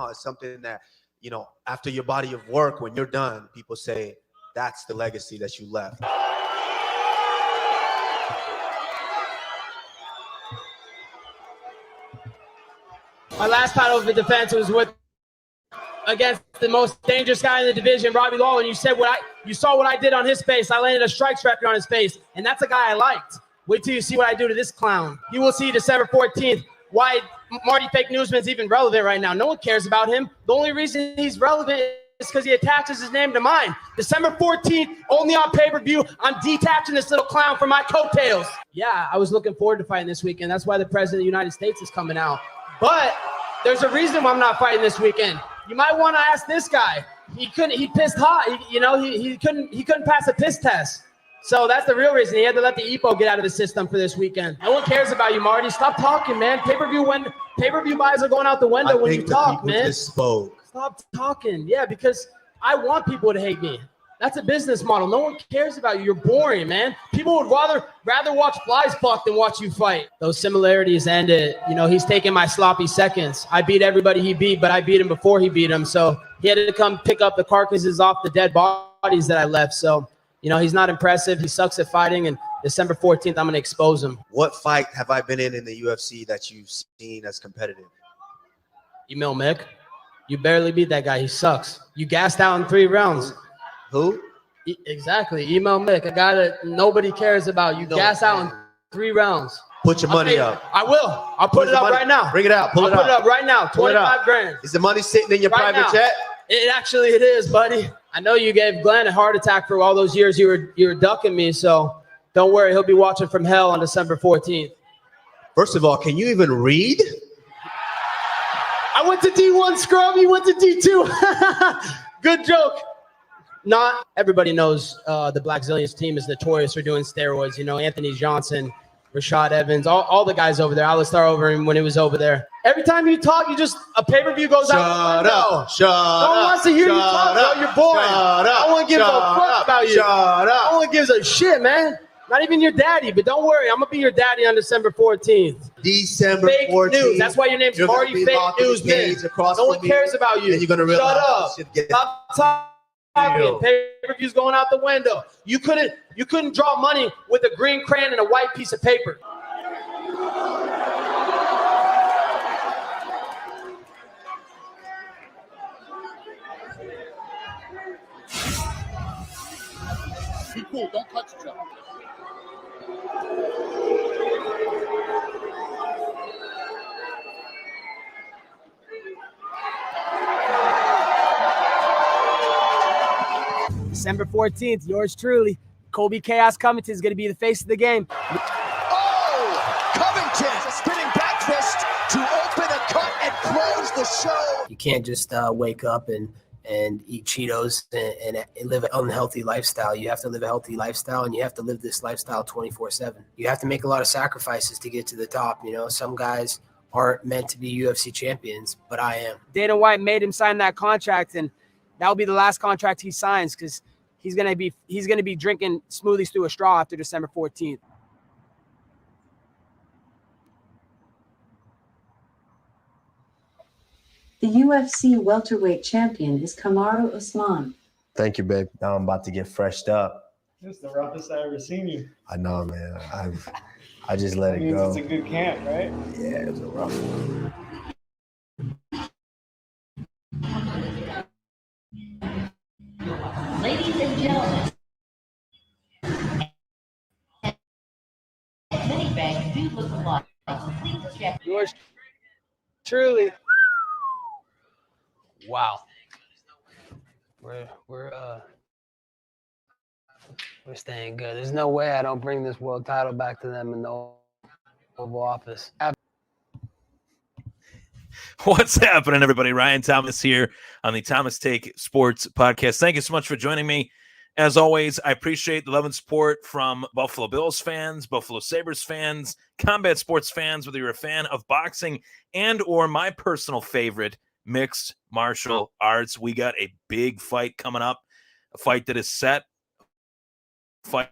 now as something that, after your body of work, when you're done, people say that's the legacy that you left. My last title of the defense was against the most dangerous guy in the division, Robbie Lawler, and you saw what I did on his face. I landed a strike record on his face, and that's a guy I liked. Wait till you see what I do to this clown. You will see December 14th why Marty Fake Newsman's even relevant right now. No one cares about him. The only reason he's relevant is because he attaches his name to mine. December 14th, only on pay-per-view. I'm detaching this little clown from my coattails. Yeah, I was looking forward to fighting this weekend. That's why the President of the United States is coming out. But there's a reason why I'm not fighting this weekend. You might want to ask this guy. He pissed hot. He couldn't pass a piss test. So that's the real reason. He had to let the EPO get out of the system for this weekend. No one cares about you, Marty. Stop talking, man. Pay-per-view buys are going out the window when you talk, man. Misspoke. Stop talking. Yeah, because I want people to hate me. That's a business model. No one cares about you. You're boring, man. People would rather watch flies fuck than watch you fight. Those similarities ended. He's taking my sloppy seconds. I beat everybody he beat, but I beat him before he beat him. So he had to come pick up the carcasses off the dead bodies that I left. So, he's not impressive. He sucks at fighting. And December 14th, I'm going to expose him. What fight have I been in the UFC that you've seen as competitive? Emil Mick. You barely beat that guy. He sucks. You gassed out in 3 rounds. Who? Exactly. Emil Mick, a guy that nobody cares about. You gas out in 3 rounds. Put your money up. I will. I'll put it up right now. Bring it out. Pull it up right now. 25 grand. Is the money sitting in your private jet? It is, buddy. I know you gave Glenn a heart attack for all those years you were ducking me, so don't worry. He'll be watching from hell on December 14th. First of all, can you even read? I went to D1 scrub. You went to D2. Good joke. Not everybody knows the Black Zillions team is notorious for doing steroids. Anthony Johnson, Rashad Evans, all the guys over there. Alistar over when he was over there. Every time you talk, a pay-per-view goes out. Shut up. No one wants to hear you talk, bro. You're boring. No one gives a fuck about you. No one gives a shit, man. Not even your daddy, but don't worry. I'm going to be your daddy on December 14th. December fake 14th. News. That's why your name's Marty Fake News, man. No one cares about you. And you're going to realize Shut up. Stop talking. Pay-per-view's going out the window. You couldn't draw money with a green crayon and a white piece of paper. Be cool. Don't touch each other. December 14th, yours truly, Colby Chaos Covington is going to be the face of the game. Oh, Covington spinning back fist to open a cut and close the show. You can't just wake up and eat Cheetos and live an unhealthy lifestyle. You have to live a healthy lifestyle, and you have to live this lifestyle 24/7. You have to make a lot of sacrifices to get to the top. Some guys aren't meant to be UFC champions, but I am. Dana White made him sign that contract, and that will be the last contract he signs because he's gonna be drinking smoothies through a straw after December 14th. The UFC welterweight champion is Kamaru Usman. Thank you, babe. Now I'm about to get freshed up. It's the roughest I've ever seen you. I know, man. I just let it Means go. it's a good camp, right? Yeah, it was a rough one. Ladies and gentlemen, many bags do look alike. Please check. Yours truly. Wow. We're staying good. There's no way I don't bring this world title back to them in the Oval Office. What's happening, everybody? Ryan Thomas here on the Thomas Take Sports Podcast. Thank you so much for joining me. As always, I appreciate the love and support from Buffalo Bills fans, Buffalo Sabres fans, combat sports fans, whether you're a fan of boxing and or my personal favorite, mixed martial arts. We got a big fight coming up, a fight that is set, a fight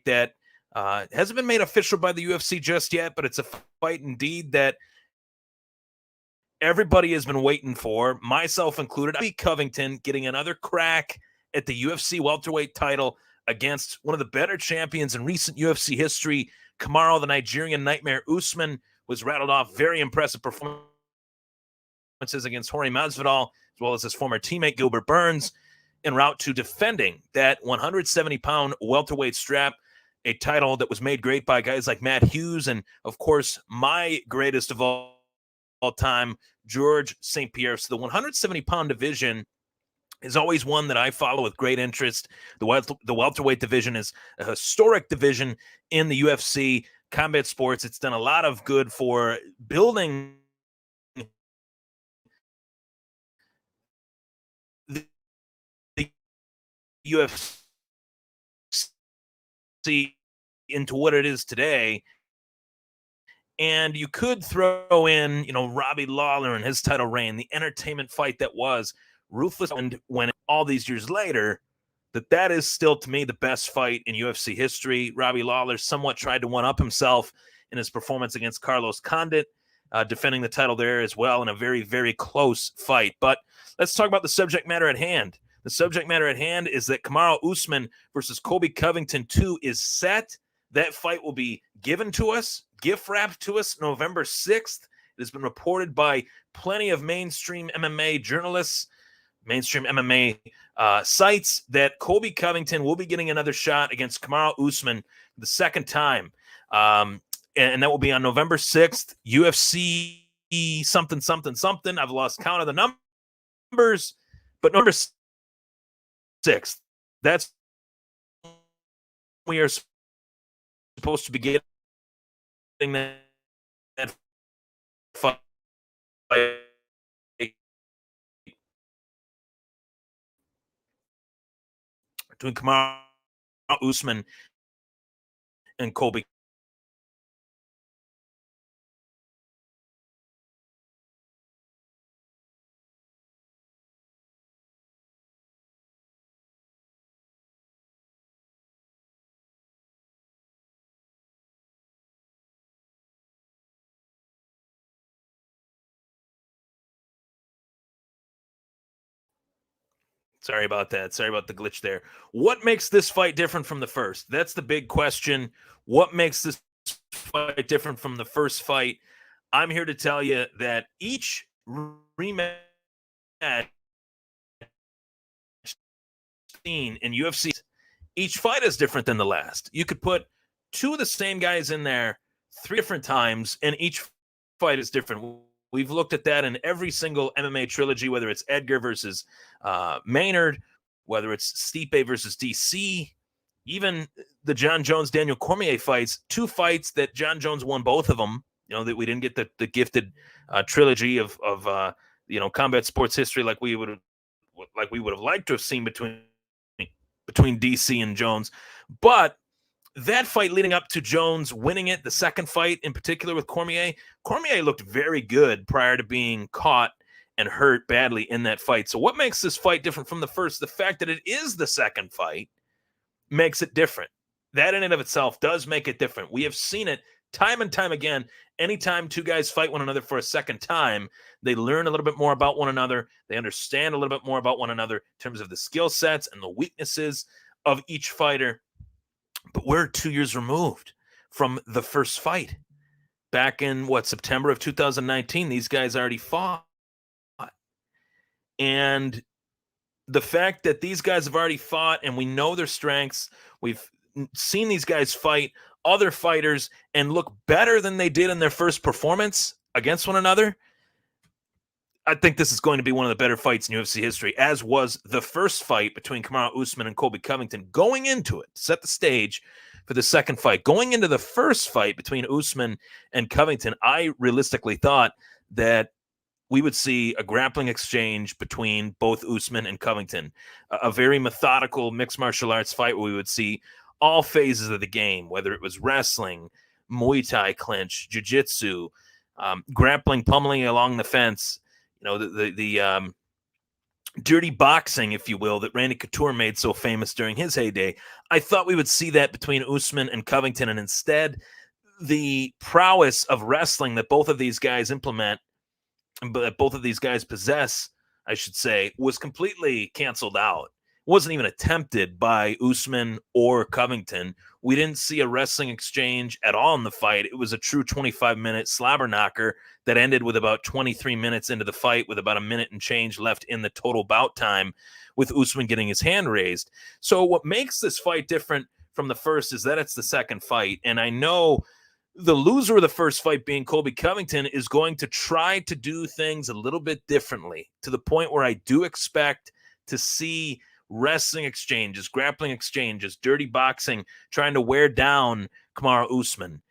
that hasn't been made official by the UFC just yet, but it's a fight indeed that everybody has been waiting for, myself included, Colby Covington getting another crack at the UFC welterweight title against one of the better champions in recent UFC history. Kamaru, the Nigerian Nightmare Usman, was rattled off very impressive performances against Jorge Masvidal, as well as his former teammate Gilbert Burns, en route to defending that 170-pound welterweight strap, a title that was made great by guys like Matt Hughes and, of course, my greatest of all time, George St. Pierre. So the 170-pound division is always one that I follow with great interest. The welterweight division is a historic division in the UFC combat sports. It's done a lot of good for building the UFC into what it is today. And you could throw in, Robbie Lawler and his title reign, the entertainment fight that was ruthless. And when all these years later, that is still, to me, the best fight in UFC history. Robbie Lawler somewhat tried to one-up himself in his performance against Carlos Condit, defending the title there as well in a very, very close fight. But let's talk about the subject matter at hand. The subject matter at hand is that Kamaru Usman versus Colby Covington 2 is set. That fight will be given to us, gift wrapped to us November 6th. It has been reported by plenty of mainstream MMA journalists, mainstream MMA sites, that Colby Covington will be getting another shot against Kamaru Usman the second time. And that will be on November 6th, UFC something, something, something. I've lost count of the numbers, but November 6th, that's we are supposed to be getting that fight between Kamaru Usman and Colby. Sorry about that. Sorry about the glitch there. What makes this fight different from the first? That's the big question. What makes this fight different from the first fight? I'm here to tell you that each rematch seen in UFC, each fight is different than the last. You could put two of the same guys in there 3 different times, and each fight is different. We've looked at that in every single MMA trilogy, whether it's Edgar versus Maynard, whether it's Stipe versus DC, even the John Jones-Daniel Cormier fights, 2 fights that John Jones won both of them, that we didn't get the gifted trilogy of combat sports history like we would have liked to have seen between DC and Jones. But that fight leading up to Jones winning it, the second fight in particular with Cormier looked very good prior to being caught and hurt badly in that fight. So what makes this fight different from the first? The fact that it is the second fight makes it different. That in and of itself does make it different. We have seen it time and time again. Anytime 2 guys fight one another for a second time, they learn a little bit more about one another. They understand a little bit more about one another in terms of the skill sets and the weaknesses of each fighter. But we're 2 years removed from the first fight. Back in, September of 2019, these guys already fought. And the fact that these guys have already fought and we know their strengths, we've seen these guys fight other fighters and look better than they did in their first performance against one another, I think this is going to be one of the better fights in UFC history, as was the first fight between Kamaru Usman and Colby Covington. Going into it, set the stage for the second fight. Going into the first fight between Usman and Covington, I realistically thought that we would see a grappling exchange between both Usman and Covington, a very methodical mixed martial arts fight where we would see all phases of the game, whether it was wrestling, Muay Thai clinch, jiu-jitsu, grappling, pummeling along the fence, the dirty boxing, if you will, that Randy Couture made so famous during his heyday. I thought we would see that between Usman and Covington, and instead the prowess of wrestling that both of these guys implement but both of these guys possess, I should say, was completely canceled out. Wasn't even attempted by Usman or Covington. We didn't see a wrestling exchange at all in the fight. It was a true 25-minute slobber knocker that ended with about 23 minutes into the fight, with about a minute and change left in the total bout time, with Usman getting his hand raised. So what makes this fight different from the first is that it's the second fight. And I know the loser of the first fight, being Colby Covington, is going to try to do things a little bit differently, to the point where I do expect to see wrestling exchanges, grappling exchanges, dirty boxing, trying to wear down Kamaru Usman.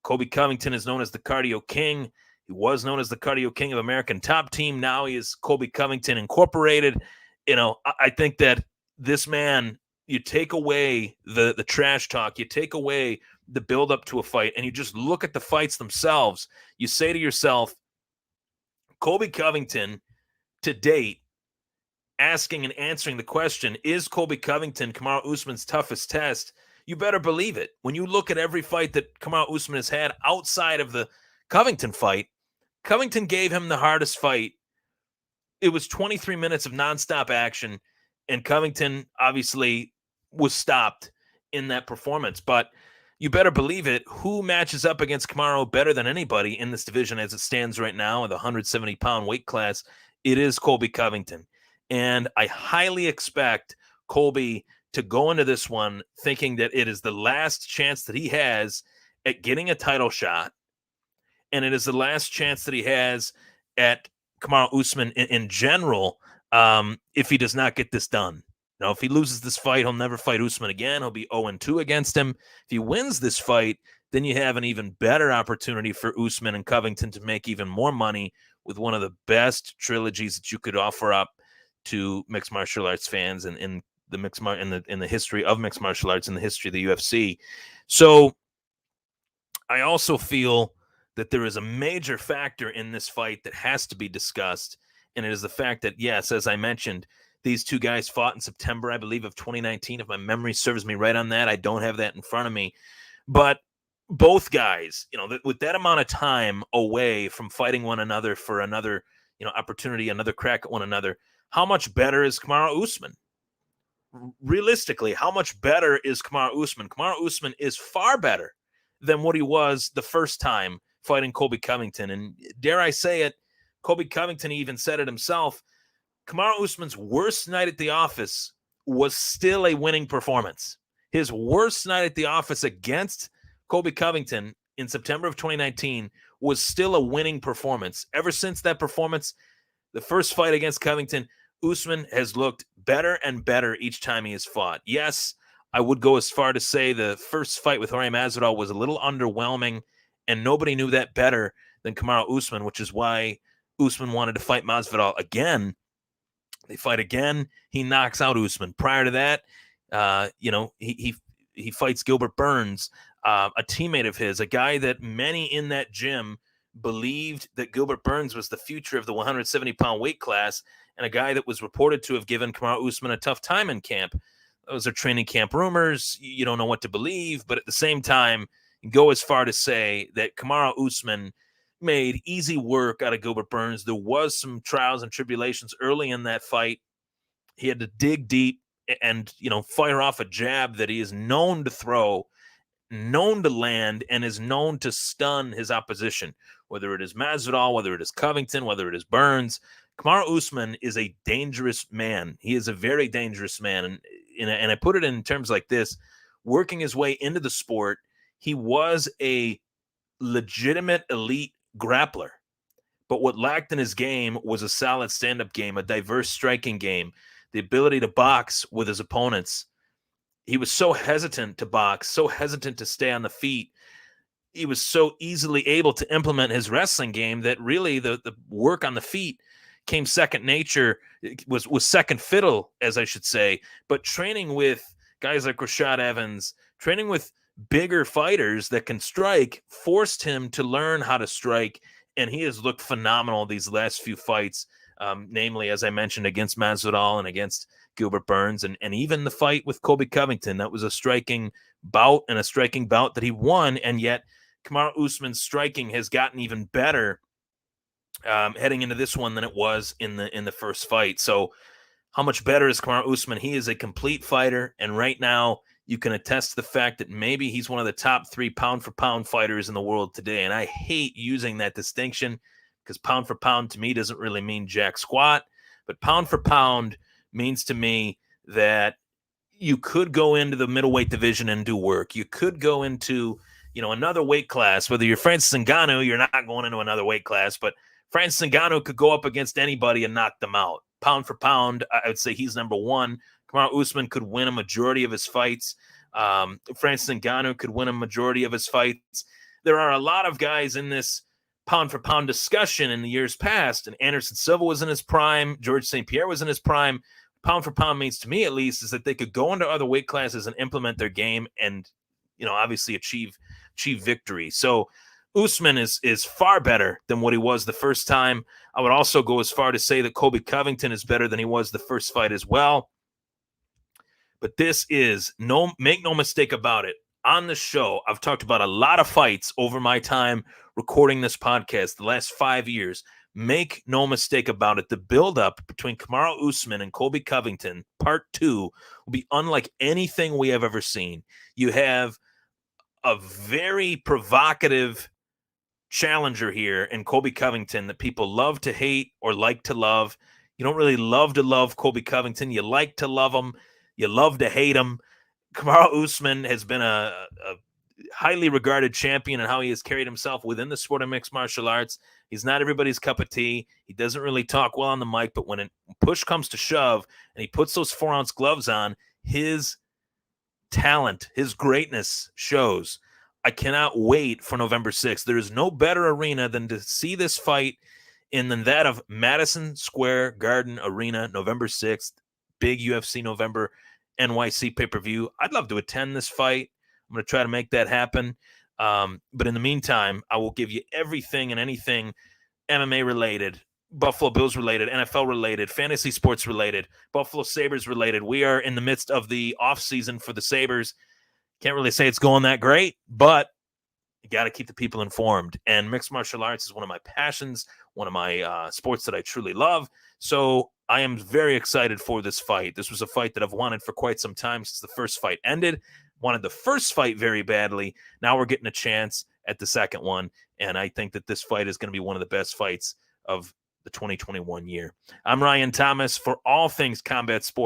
Colby Covington is known as the Cardio King. He was known as the Cardio King of American Top Team. Now he is Colby Covington Incorporated. I think that this man, you take away the trash talk, you take away the build up to a fight, and you just look at the fights themselves. You say to yourself, Colby Covington to date, asking and answering the question, is Colby Covington Kamaru Usman's toughest test? You better believe it. When you look at every fight that Kamaru Usman has had outside of the Covington fight, Covington gave him the hardest fight. It was 23 minutes of nonstop action, and Covington obviously was stopped in that performance. But you better believe it, who matches up against Kamaru better than anybody in this division as it stands right now in the 170-pound weight class? It is Colby Covington. And I highly expect Colby to go into this one thinking that it is the last chance that he has at getting a title shot, and it is the last chance that he has at Kamaru Usman in general, if he does not get this done. Now, if he loses this fight, he'll never fight Usman again. He'll be 0-2 against him. If he wins this fight, then you have an even better opportunity for Usman and Covington to make even more money with one of the best trilogies that you could offer up to mixed martial arts fans and in the history of mixed martial arts, in the history of the UFC. So I also feel that there is a major factor in this fight that has to be discussed, and it is the fact that, yes, as I mentioned, these two guys fought in September, I believe, of 2019, if my memory serves me right on that. I don't have that in front of me. But both guys, with that amount of time away from fighting one another for another, opportunity, another crack at one another, how much better is Kamaru Usman? Realistically, how much better is Kamaru Usman? Kamaru Usman is far better than what he was the first time fighting Colby Covington. And dare I say it, Colby Covington even said it himself, Kamaru Usman's worst night at the office was still a winning performance. His worst night at the office against Colby Covington in September of 2019 was still a winning performance. Ever since that performance, the first fight against Covington, Usman has looked better and better each time he has fought. Yes, I would go as far to say the first fight with Jorge Masvidal was a little underwhelming, and nobody knew that better than Kamaru Usman, which is why Usman wanted to fight Masvidal again. They fight again. He knocks out Usman. Prior to that, he fights Gilbert Burns, a teammate of his, a guy that many in that gym believed that Gilbert Burns was the future of the 170-pound weight class, and a guy that was reported to have given Kamaru Usman a tough time in camp. Those are training camp rumors. You don't know what to believe, but at the same time, go as far to say that Kamaru Usman made easy work out of Gilbert Burns. There was some trials and tribulations early in that fight. He had to dig deep and, fire off a jab that he is known to throw, known to land, and is known to stun his opposition, whether it is Masvidal, whether it is Covington, whether it is Burns. Kamaru Usman is a dangerous man. He is a very dangerous man. And I put it in terms like this, working his way into the sport, he was a legitimate elite grappler. But what lacked in his game was a solid stand-up game, a diverse striking game, the ability to box with his opponents. He was so hesitant to box, so hesitant to stay on the feet. He was so easily able to implement his wrestling game that really the work on the feet came second nature, was second fiddle, as I should say. But training with guys like Rashad Evans, training with bigger fighters that can strike, forced him to learn how to strike, and he has looked phenomenal these last few fights, namely, as I mentioned, against Masvidal and against Gilbert Burns, and even the fight with Colby Covington. That was a striking bout, and a striking bout that he won, and yet Kamaru Usman's striking has gotten even better heading into this one than it was in the first fight. So how much better is Kamaru Usman? He is a complete fighter, and right now you can attest to the fact that maybe he's one of the top 3 pound-for-pound fighters in the world today. And I hate using that distinction because pound for pound to me doesn't really mean jack squat. But pound for pound means to me that you could go into the middleweight division and do work. You could go into, another weight class. Whether you're Francis Ngannou, you're not going into another weight class, but Francis Ngannou could go up against anybody and knock them out. Pound for pound, I would say he's number 1. Kamaru Usman could win a majority of his fights. Francis Ngannou could win a majority of his fights. There are a lot of guys in this pound for pound discussion in the years past, and Anderson Silva was in his prime. George St. Pierre was in his prime. Pound for pound means to me, at least, is that they could go into other weight classes and implement their game and, obviously achieve victory. So Usman is far better than what he was the first time. I would also go as far to say that Colby Covington is better than he was the first fight as well. But this is, make no mistake about it, on the show, I've talked about a lot of fights over my time recording this podcast the last 5 years. Make no mistake about it, the buildup between Kamaru Usman and Colby Covington, part 2, will be unlike anything we have ever seen. You have a very provocative challenger here in Colby Covington that people love to hate or like to love. You don't really love to love Colby Covington. You like to love him. You love to hate him. Kamaru Usman has been a highly regarded champion in how he has carried himself within the sport of mixed martial arts. He's not everybody's cup of tea. He doesn't really talk well on the mic, but when push comes to shove and he puts those 4-ounce gloves on, his talent, his greatness shows. I cannot wait for November 6th. There is no better arena than to see this fight than that of Madison Square Garden Arena, November 6th. Big UFC November NYC pay-per-view. I'd love to attend this fight. I'm going to try to make that happen. But in the meantime, I will give you everything and anything MMA related, Buffalo Bills related, NFL related, fantasy sports related, Buffalo Sabres related. We are in the midst of the off season for the Sabres. Can't really say it's going that great, but you got to keep the people informed. And mixed martial arts is one of my passions, one of my sports that I truly love. So I am very excited for this fight. This was a fight that I've wanted for quite some time since the first fight ended. Wanted the first fight very badly. Now we're getting a chance at the second one. And I think that this fight is going to be one of the best fights of the 2021 year. I'm Ryan Thomas for all things combat sports.